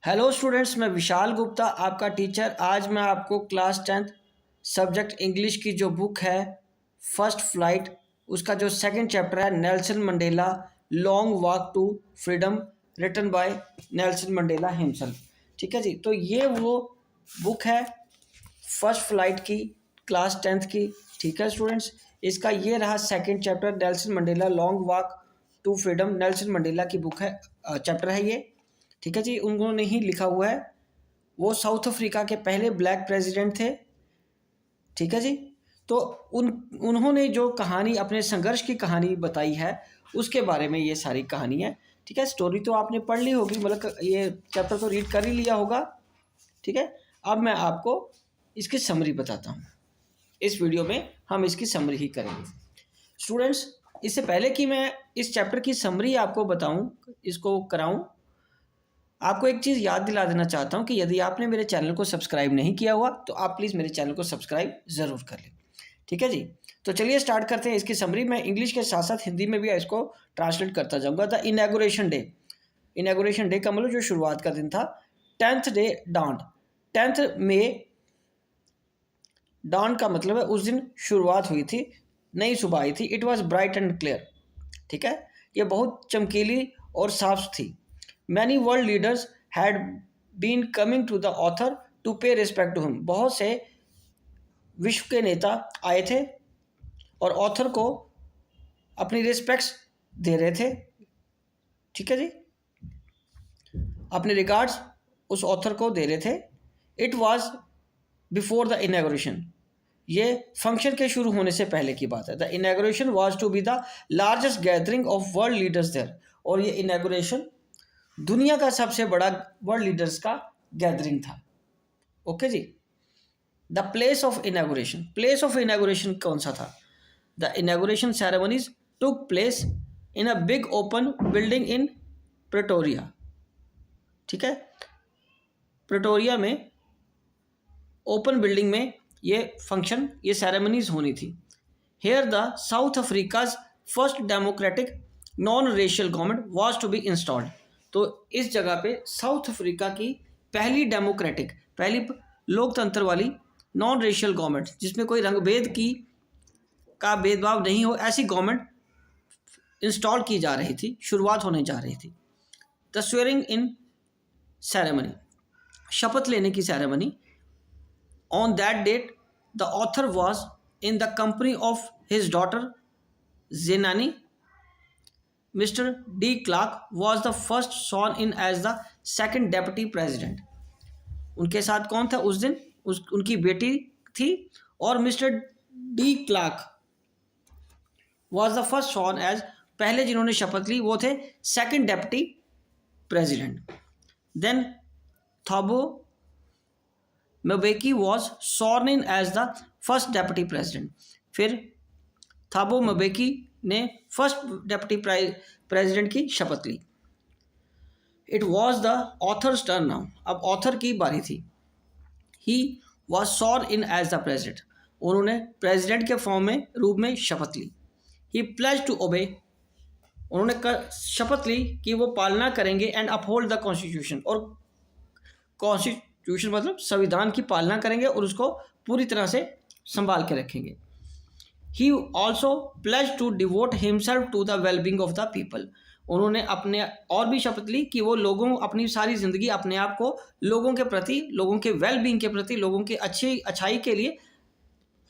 Hello students, मैं विशाल गुप्ता आपका teacher. आज मैं आपको क्लास 10th सब्जेक्ट इंग्लिश की जो बुक है फर्स्ट फ्लाइट, उसका जो सेकंड चैप्टर है Nelson Mandela long walk to freedom, written by Nelson Mandela himself. ठीक है जी, तो ये वो बुक है फर्स्ट फ्लाइट की, क्लास 10th की। ठीक है स्टूडेंट्स, इसका ये रहा second chapter Nelson Mandela long walk to freedom. Nelson Mandela की बुक है, चैप्टर है ये। ठीक है जी, उन्होंने ही लिखा हुआ है। वो साउथ अफ्रीका के पहले ब्लैक प्रेसिडेंट थे। ठीक है जी, तो उन्होंने जो कहानी, अपने संघर्ष की कहानी बताई है, उसके बारे में ये सारी कहानी है। ठीक है, स्टोरी तो आपने पढ़ ली होगी, मतलब ये चैप्टर तो रीड कर ही लिया होगा। ठीक है, अब मैं आपको इसकी समरी बताता हूँ। इस वीडियो में हम इसकी समरी ही करेंगे स्टूडेंट्स। इससे पहले कि मैं इस चैप्टर की समरी आपको बताऊँ, इसको कराऊँ, आपको एक चीज़ याद दिला देना चाहता हूँ कि यदि आपने मेरे चैनल को सब्सक्राइब नहीं किया हुआ तो आप प्लीज़ मेरे चैनल को सब्सक्राइब ज़रूर कर लें। ठीक है जी, तो चलिए स्टार्ट करते हैं इसकी समरी। मैं इंग्लिश के साथ साथ हिंदी में भी इसको ट्रांसलेट करता जाऊँगा। The inauguration day, inauguration day का मतलब जो शुरुआत का दिन था। 10th डे डाउन, 10th में डाउन का मतलब है उस दिन शुरुआत हुई थी, नई सुबह आई थी। It was bright and clear. ठीक है, ये बहुत चमकीली और साफ थी। Many world leaders had been coming to the author to pay respect to him. बहुत से विश्व के नेता आए थे और ऑथर को अपनी रिस्पेक्ट्स दे रहे थे। ठीक है जी, अपने रिगार्ड्स उस ऑथर को दे रहे थे। It was before the inauguration, ये फंक्शन के शुरू होने से पहले की बात है। The inauguration was to be the largest gathering of world leaders there. और ये इनॉग्रेशन दुनिया का सबसे बड़ा वर्ल्ड लीडर्स का गैदरिंग था। ओके जी, the place of inauguration, place of inauguration कौन सा था? The inauguration ceremonies took place in a big open building in Pretoria. ठीक है, प्रेटोरिया में ओपन बिल्डिंग में ये फंक्शन, ये सेरेमनीज होनी थी। Here the South Africa's first democratic non racial government was to be installed. तो इस जगह पे साउथ अफ्रीका की पहली डेमोक्रेटिक, पहली लोकतंत्र वाली नॉन रेशियल गवर्नमेंट, जिसमें कोई रंग का भेदभाव नहीं हो, ऐसी गवर्नमेंट इंस्टॉल की जा रही थी, शुरुआत होने जा रही थी। द स्वेयरिंग इन सेरेमनी, शपथ लेने की ceremony. On that date the author was in the company of his daughter Zenani. Mr. D. Clark was the first sworn in as the second deputy president. उनके साथ कौन था उस दिन? उनकी बेटी थी। और mister de Klerk was the first sworn as, पहले जिन्होंने शपथ ली वो थे second deputy president. Then Thabo Mbeki was sworn in as the first deputy president. फिर थॉबो म्बेकी ने फर्स्ट डेप्यूटी प्रेसिडेंट की शपथ ली। It was the author's turn now, अब ऑथर की बारी थी। He was sworn in as the president, उन्होंने प्रेसिडेंट के फॉर्म में, रूप में शपथ ली। ही प्लेज टू ओबे, उन्होंने शपथ ली कि वो पालना करेंगे एंड अपहोल्ड द कॉन्स्टिट्यूशन, और कॉन्स्टिट्यूशन मतलब संविधान की पालना करेंगे और उसको पूरी तरह से संभाल के रखेंगे। He also pledged to devote himself to the well-being of the people. उन्होंने अपने और भी शपथ ली कि वो लोगों, अपनी सारी ज़िंदगी अपने आप को लोगों के प्रति, लोगों के वेल-बीइंग के प्रति, लोगों के अच्छाई के लिए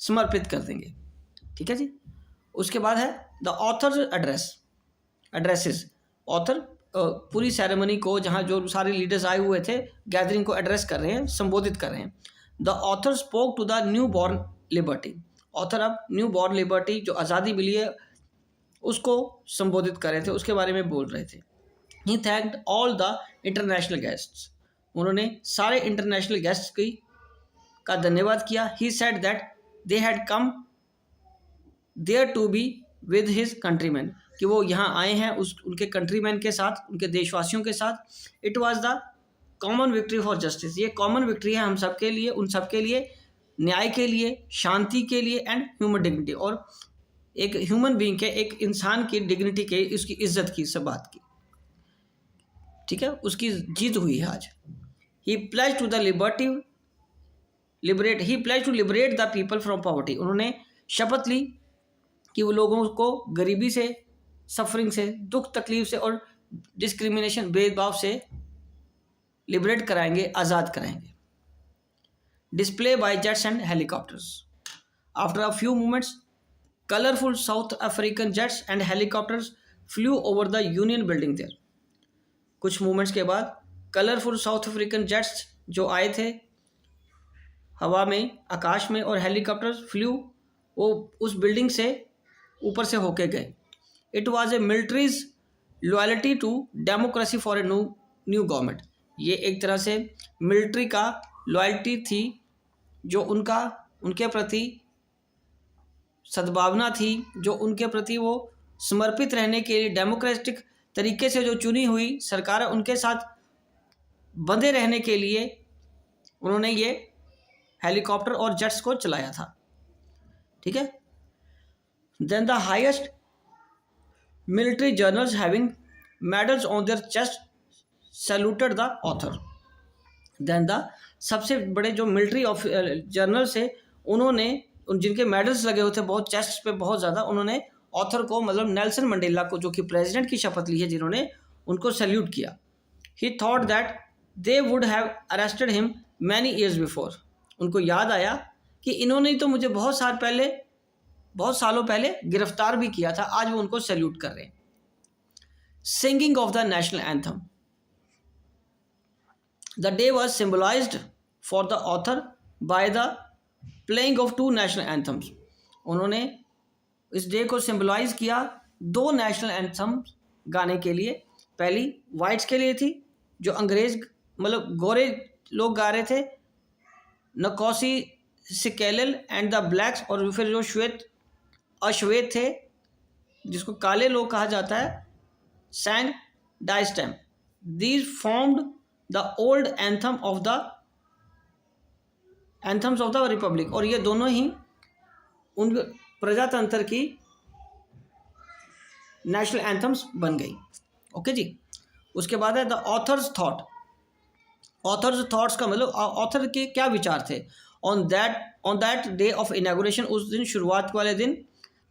समर्पित कर देंगे। ठीक है जी, उसके बाद है द ऑथर्स एड्रेसेस। ऑथर पूरी सेरेमनी को, जहाँ जो सारे लीडर्स आए हुए थे, गैदरिंग को एड्रेस कर रहे हैं, संबोधित कर रहे हैं। The author spoke to the new born liberty, author अब न्यू बॉर्न लिबर्टी, जो आज़ादी मिली है, उसको संबोधित कर रहे थे, उसके बारे में बोल रहे थे। He thanked all the international guests, उन्होंने सारे इंटरनेशनल गेस्ट्स का धन्यवाद किया। He said that they had come there to be with his countryman, कि वो यहाँ आए हैं उनके कंट्रीमैन के साथ, उनके देशवासियों के साथ। It was the common victory for justice, ये कॉमन विक्ट्री है हम सबके लिए, उन सबके लिए, न्याय के लिए, शांति के लिए, एंड ह्यूमन डिग्निटी, और एक ह्यूमन बीइंग के, एक इंसान की डिग्निटी के, उसकी इज्जत की, सब बात की। ठीक है, उसकी जीत हुई है आज। He pledge to the liberate the people from poverty. उन्होंने शपथ ली कि वो लोगों को गरीबी से, सफरिंग से, दुख तकलीफ से और डिस्क्रिमिनेशन, भेदभाव से लिबरेट कराएंगे, आज़ाद कराएंगे। Display bye jets and helicopters. After a few moments colourful south African jets and helicopters flu over the union building their. कुछ मोमेंट्स के बाद कलरफुल साउथ अफ्रीकन जेट्स जो आए थे हवा में, आकाश में, और हेलीकॉप्टर्स फ्लू, वो उस बिल्डिंग से ऊपर से होके गए। It was a military's loyalty to democracy for a new government. ये एक तरह से मिलिट्री का लॉयल्टी थी, जो उनके प्रति सद्भावना थी, जो उनके प्रति वो समर्पित रहने के लिए डेमोक्रेटिक तरीके से जो चुनी हुई सरकार है उनके साथ बंधे रहने के लिए उन्होंने ये हेलीकॉप्टर और जेट्स को चलाया था। ठीक है। Then the highest military generals having medals on their chest saluted the author. Then the सबसे बड़े जो मिलिट्री जर्नल्स है उन्होंने जिनके मेडल्स लगे होते बहुत चेस्ट पे बहुत ज़्यादा, उन्होंने ऑथर को, मतलब नेल्सन मंडेला को, जो कि प्रेसिडेंट की शपथ ली है जिन्होंने, उनको सैल्यूट किया। ही thought that they would have arrested him many years before. उनको याद आया कि इन्होंने तो मुझे बहुत सालों पहले गिरफ्तार भी किया था, आज वो उनको सैल्यूट कर रहे हैं। Singing of the national anthem. The day was symbolized for the author by the playing of 2 national anthems. उन्होंने इस डे को सिम्बलाइज किया 2 नेशनल एंथम गाने के लिए। पहली वाइट्स के लिए थी, जो अंग्रेज मतलब गोरे लोग गा रहे थे, नकोसी सिकेलल एंड द ब्लैक्स, और फिर जो अश्वेत थे जिसको काले लोग कहा जाता है, sang Die Stem. These formed the old anthems of the republic. और ये दोनों ही उन प्रजातंत्र की नेशनल एंथम्स बन गई। ओके जी। उसके बाद है the author's thought. Authors thoughts का मतलब ऑथर के क्या विचार थे। On that day of inauguration, उस दिन, शुरुआत वाले दिन,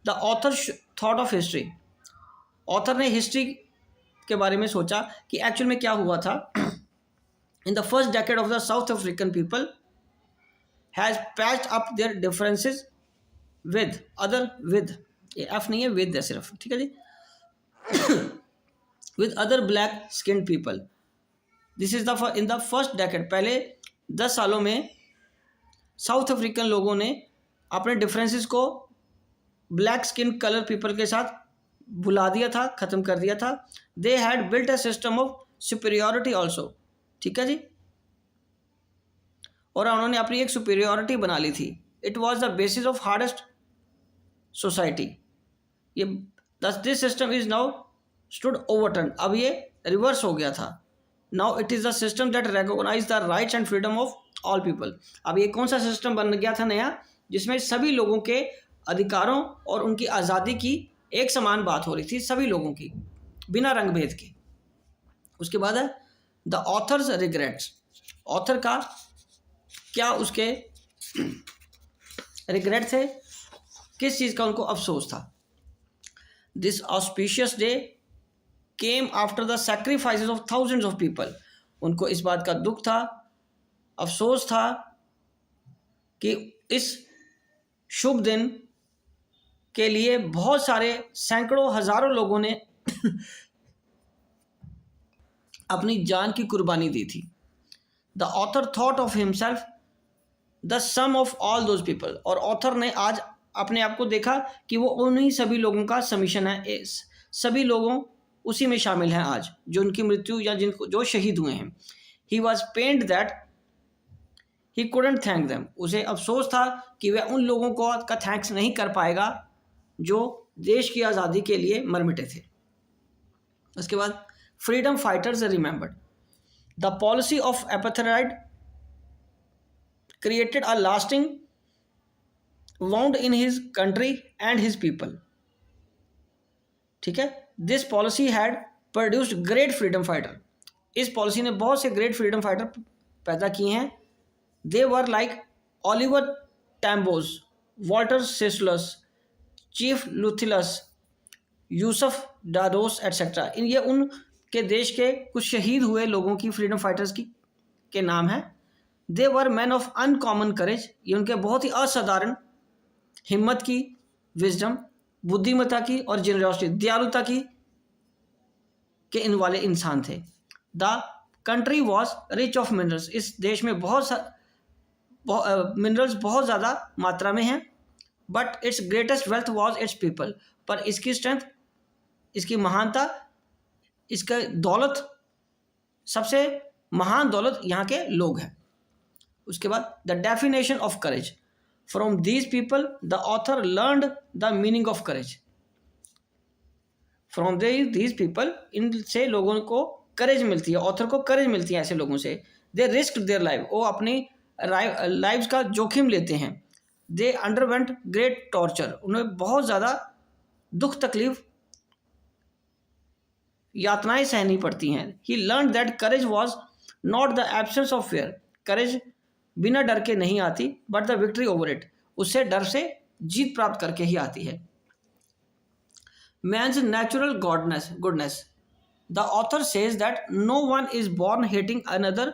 the author thought of history. Author ने हिस्ट्री के बारे में सोचा कि एक्चुअल में क्या हुआ था। In the first decade of the South African people has patched up their differences with ये एफ नहीं है, विद है सिर्फ, ठीक है जी, with other black skinned people. This is in the first decade. पहले 10 सालों में साउथ अफ्रीकन लोगों ने अपने डिफरेंसेस को ब्लैक स्किन कलर पीपल के साथ भुला दिया था, ख़त्म कर दिया था। They had built a system of superiority also. ठीक है जी। और उन्होंने अपनी एक सुपीरियॉरिटी बना ली थी। It was the basis of hardest society. ये this system is now stood overturned. अब ये रिवर्स हो गया था। Now it is the system that recognise the rights and freedom of all people. अब ये कौन सा सिस्टम बन गया था नया, जिसमें सभी लोगों के अधिकारों और उनकी आज़ादी की एक समान बात हो रही थी, सभी लोगों की, बिना रंग भेद के। उसके बाद है द ऑथर्स रिग्रेट्स। ऑथर का क्या उसके रिग्रेट थे, किस चीज़ का उनको अफसोस था। This auspicious day came after the sacrifices of thousands of people. उनको इस बात का दुख था, अफसोस था कि इस शुभ दिन के लिए बहुत सारे सैकड़ों हजारों लोगों ने अपनी जान की कुर्बानी दी थी। The author thought of himself the sum of all those people. और ऑथर ने आज अपने आप को देखा कि वो उन्हीं सभी लोगों का समीशन है, सभी लोगों उसी में शामिल हैं आज, जो उनकी मृत्यु या जिनको जो शहीद हुए हैं। He was pained that he couldn't thank them. उसे अफसोस था कि वह उन लोगों को का थैंक्स नहीं कर पाएगा जो देश की आज़ादी के लिए मर मिटे थे। उसके बाद freedom fighters remembered. The policy of apartheid created a lasting wound in his country and his people. ठीक है। This policy had produced great freedom fighter. इस पॉलिसी ने बहुत से ग्रेट फ्रीडम फाइटर पैदा किए हैं। They were like Oliver Tambos, Walter Sisulus, Chief Luthulis, Yusuf Dadoos etcetera. इन ये उनके देश के कुछ शहीद हुए लोगों की, फ्रीडम फाइटर्स की के नाम हैं। They were man of uncommon करेज, ये उनके बहुत ही असाधारण हिम्मत की, विजडम, बुद्धिमत्ता की और जेनरोसिटी, दयालुता की के इन वाले इंसान थे। The country was rich of minerals, इस देश में मिनरल्स बहुत ज़्यादा मात्रा में हैं। But it's greatest wealth was it's people, पर इसकी स्ट्रेंथ, इसकी महानता, इसका दौलत, सबसे महान दौलत यहाँ के लोग हैं। उसके बाद the definition of courage, from these people the author learned the meaning of courage. From these people, इनसे लोगों को करेज मिलती है, ऑथर को करेज मिलती है ऐसे लोगों से। दे रिस्क देयर लाइफ, वो अपनी लाइफ का जोखिम लेते हैं। दे अंडरवेंट ग्रेट टॉर्चर, उन्हें बहुत ज़्यादा दुख तकलीफ, यातनाएं सहनी पड़ती हैं। He learn that courage was not the absence of fear, courage बिना डर के नहीं आती, but the victory over it, उससे डर से जीत प्राप्त करके ही आती है। Man's natural goodness, the author says that no one is born hating another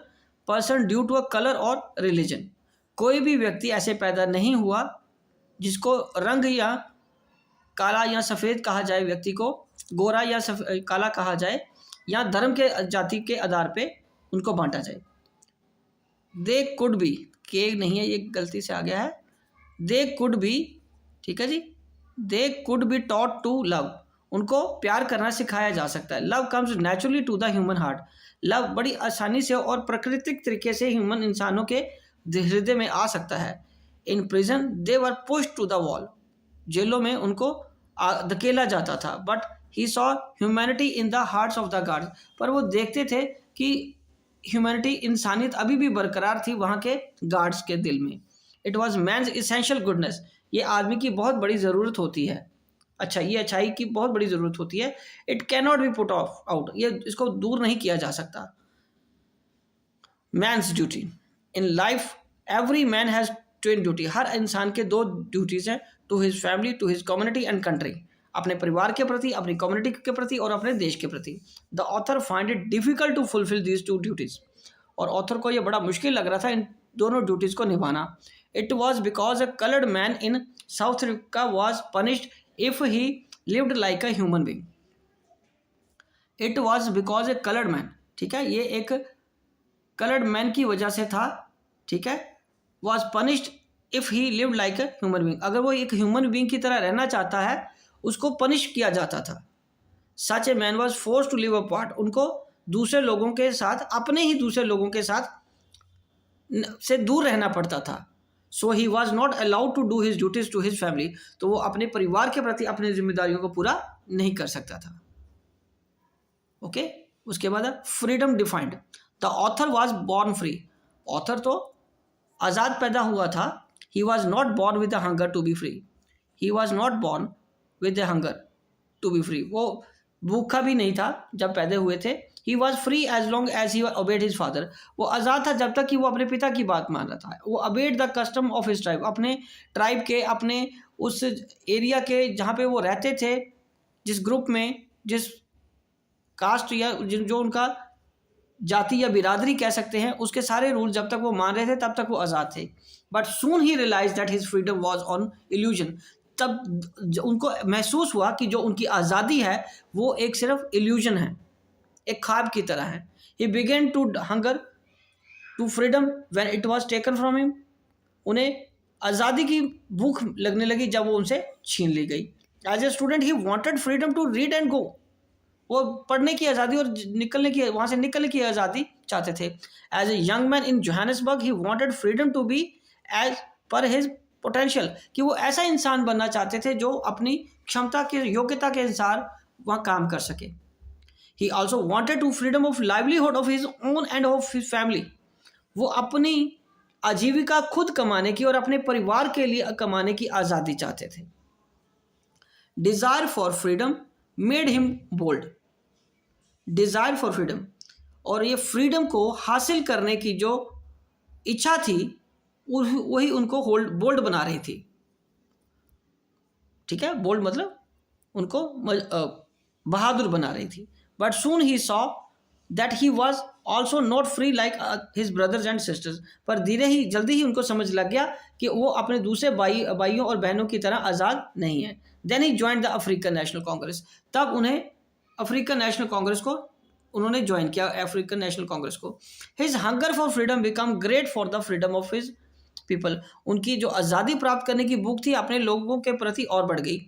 person due to a colour और रिलीजन। कोई भी व्यक्ति ऐसे पैदा नहीं हुआ जिसको रंग या काला या सफ़ेद कहा जाए, व्यक्ति को गोरा या काला कहा जाए, या धर्म के जाति के आधार पे उनको बांटा जाए। दे कुड बी, के नहीं है, ये गलती से आ गया है, दे कुड बी, ठीक है जी, they could be taught to love, उनको प्यार करना सिखाया जा सकता है। Love comes naturally to the human heart, love बड़ी आसानी से और प्राकृतिक तरीके से ह्यूमन इंसानों के हृदय में आ सकता है। In prison they were pushed to the wall, जेलों में उनको धकेला जाता था। But he saw humanity in the hearts of the guards, पर वो देखते थे कि ह्यूमैनिटी, इंसानियत अभी भी बरकरार थी वहाँ के गार्ड्स के दिल में। It was man's essential goodness, ये आदमी की बहुत बड़ी ज़रूरत होती है, अच्छा ये अच्छाई की बहुत बड़ी ज़रूरत होती है। It can not be put off out, ये इसको दूर नहीं किया जा सकता। Man's duty in life, every man has twin duty, हर इंसान के दो ड्यूटीज़ हैं, to his family, to his community and country, अपने परिवार के प्रति, अपनी कम्युनिटी के प्रति और अपने देश के प्रति। The author find it difficult to fulfil these two duties, और ऑथर को ये बड़ा मुश्किल लग रहा था इन दोनों ड्यूटीज़ को निभाना। It was because a coloured man in south Africa was punished if he lived like a human being. It was because A coloured man, ठीक है, ये एक कलर्ड मैन की वजह से था, ठीक है, was punished if he lived like a human being, अगर वो एक ह्यूमन बीइंग की तरह रहना चाहता है उसको पनिश किया जाता था। Such a man was force to live a part, उनको दूसरे लोगों के साथ, अपने ही दूसरे लोगों के साथ से दूर रहना पड़ता था। So he was not allowed to do his duties to his family, तो वो अपने परिवार के प्रति अपनी जिम्मेदारियों को पूरा नहीं कर सकता था। ओके, उसके बाद freedom defined, the author was born free, author तो आज़ाद पैदा हुआ था। He was not born with the hunger to be free, he was not born with the hunger to be free, वो भूखा भी नहीं था जब पैदा हुए थे। He was free as long as he obeyed his father, वो आज़ाद था जब तक कि वो अपने पिता की बात मान रहा था। वो obeyed the custom of his tribe, अपने ट्राइब के, अपने उस एरिया के जहाँ पे वो रहते थे, जिस ग्रुप में, जिस कास्ट या जो उनका जाति या बिरादरी कह सकते हैं, उसके सारे रूल जब तक वो मान रहे थे तब तक वो आज़ाद थे। But soon he realise that his freedom was on illusion, तब उनको महसूस हुआ कि जो उनकी आज़ादी है वो एक सिर्फ इल्यूजन है, एक ख्वाब की तरह है। He began to hunger to freedom when it was taken from him, उन्हें आज़ादी की भूख लगने लगी जब वो उनसे छीन ली गई। As a student he wanted freedom to read and go, वो पढ़ने की आज़ादी और निकलने की, वहाँ से निकलने की आज़ादी चाहते थे। As a young man in Johannesburg he wanted freedom to be as per his potential, कि वो ऐसा इंसान बनना चाहते थे जो अपनी क्षमता के, योग्यता के अनुसार वहाँ काम कर सके। He also wanted to freedom of livelihood of his own and of his family, वो अपनी आजीविका खुद कमाने की और अपने परिवार के लिए कमाने की आज़ादी चाहते थे। Desire for freedom made him bold, desire for freedom, और ये फ्रीडम को हासिल करने की जो इच्छा थी वही उनको बोल्ड बना रही थी। ठीक है, बोल्ड मतलब उनको बहादुर बना रही थी। But soon he saw that he was also not free like his brothers and sisters. पर जल्दी ही उनको समझ लग गया कि वो अपने दूसरे भाइयों और बहनों की तरह आज़ाद नहीं है। Then he join the African National Congress. तब उन्हें अफ्रीकन नेशनल कांग्रेस को उन्होंने ज्वाइन किया, अफ्रीकन नेशनल कांग्रेस को। His hunger for freedom become great for the freedom of his people. उनकी जो आज़ादी प्राप्त करने की भूख थी अपने लोगों के प्रति और बढ़ गई।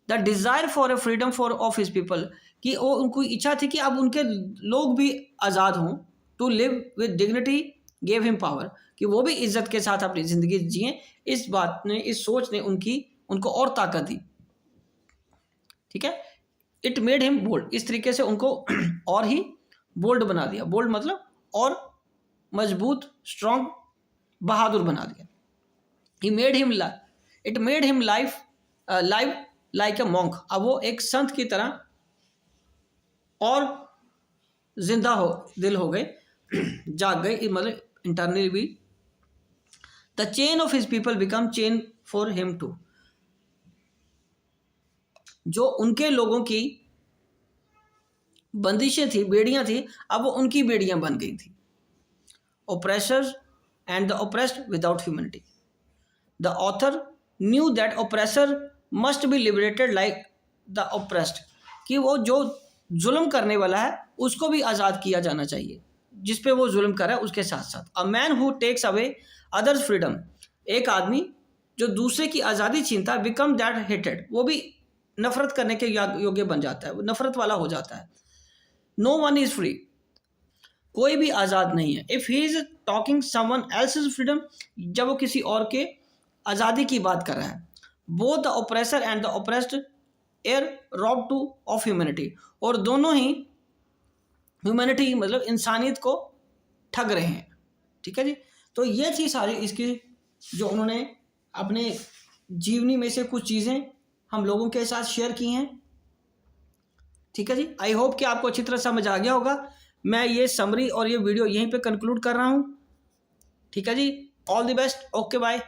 The desire for a freedom for of his people, कि वो उनको इच्छा थी कि अब उनके लोग भी आज़ाद हों। To live with dignity gave him power, कि वो भी इज्जत के साथ अपनी ज़िंदगी जिए। इस बात ने, इस सोच ने उनको और ताकत दी। ठीक है, इट मेड हिम बोल्ड, इस तरीके से उनको और ही बोल्ड बना दिया। बोल्ड मतलब और मजबूत, स्ट्रॉन्ग, बहादुर बना दिया। It made him life like a monk. अब वो एक संत की तरह और जिंदा दिल हो गए, जाग गए, मतलब इंटरनली भी। The chain of his people become chain for him too. जो उनके लोगों की बंदिशें थी, बेड़ियां थी, अब वो उनकी बेड़ियां बन गई थी। Oppressors and the oppressed without humanity. The author knew that oppressor must be liberated like the oppressed, कि वो जो जुल्म करने वाला है उसको भी आज़ाद किया जाना चाहिए, जिस पे वो जुल्म कर रहा है उसके साथ साथ। A man who takes away others freedom, एक आदमी जो दूसरे की आज़ादी छीनता है, बिकम दैट हेटेड, वो भी नफरत करने के योग्य बन जाता है, वो नफरत वाला हो जाता है। नो वन इज़ फ्री, कोई भी आज़ाद नहीं है। If he is talking someone else's freedom, जब वो किसी और के आज़ादी की बात कर रहा है। Both the oppressor and the oppressed are rob too of humanity, और दोनों ही ह्यूमैनिटी मतलब इंसानियत को ठग रहे हैं। ठीक है जी, तो ये थी सारी इसकी जो उन्होंने अपने जीवनी में से कुछ चीज़ें हम लोगों के साथ शेयर की हैं। ठीक है जी, आई होप कि आपको अच्छी तरह समझ आ गया होगा। मैं ये समरी और ये वीडियो यहीं पे कंक्लूड कर रहा हूँ। ठीक है जी, all the best, okay bye.